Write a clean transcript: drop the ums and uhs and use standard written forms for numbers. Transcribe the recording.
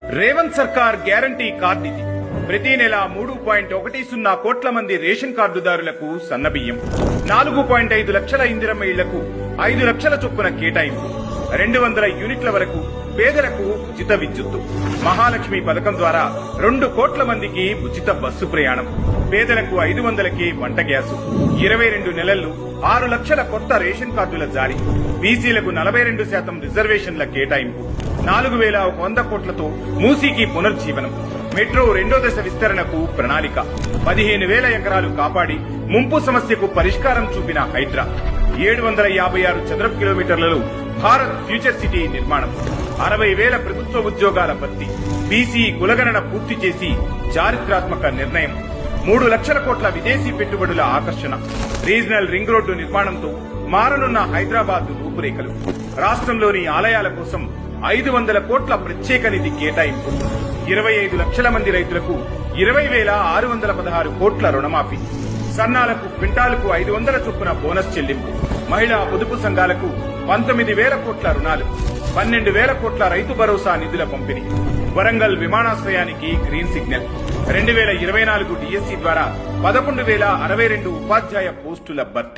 రేవంత్ సర్కార్ guarantee card ఇది. ప్రతి నెల 3.10 కోట్ల మంది రేషన్ కార్డుదారులకు సన్నబియ్యం, 4.5 లక్షల ఇందిరమ్మ ఇళ్లకు 5 లక్షల చొప్పున కేటాయింపు, 200 యూనిట్ల వరకు పేదలకు ఉచిత విద్యుత్తు, మహాలక్ష్మి పథకం ద్వారా 2 కోట్ల మందికి ఉచిత బస్సు ప్రయాణం, పేదలకు 500కే వంట గ్యాసు, 22 నెలల్లో 6 లక్షల కొత్త రేషన్ కార్డుల జారీ, బీసీలకు 42% రిజర్వేషన్ల కేటాయింపు, 4100 కోట్లతో మూసీకి పునర్జీవనం, మెట్రో 2వ దశ విస్తరణకు ప్రణాళిక, 15,000 ఎకరాలు కాపాడి ముంపు సమస్యకు పరిష్కారం చూపిన హైడ్రా, 756 చదరపు కిలోమీటర్లలో భారత్ ఫ్యూచర్ సిటీ నిర్మాణం, 60,000 ప్రభుత్వ ఉద్యోగాల భర్తీ, బీసీ కులగణన పూర్తి చేసి చారిత్రాత్మక నిర్ణయం, 3 లక్షల కోట్ల విదేశీ పెట్టుబడుల ఆకర్షణ, రీజనల్ రింగ్ రోడ్డు నిర్మాణంతో మారనున్న హైదరాబాద్ రూపురేఖలు, రాష్ట్రంలోని ఆలయాల కోసం 500 కోట్ల ప్రత్యేక నిధి కేటాయింపు, 25 లక్షల మంది రైతులకు 20,616 కోట్ల రుణమాఫీ, సన్నాలకు క్వింటాలకు 500 చొప్పున బోనస్ చెల్లింపు, మహిళా పొదుపు సంఘాలకు 19,000 కోట్ల రుణాలు, 12,000 కోట్ల రైతు భరోసా నిధుల పంపిణీ, వరంగల్ విమానాశ్రయానికి గ్రీన్ సిగ్నల్, 2024 డిఎస్సి ద్వారా 11,062 ఉపాధ్యాయ పోస్టుల భర్తీ.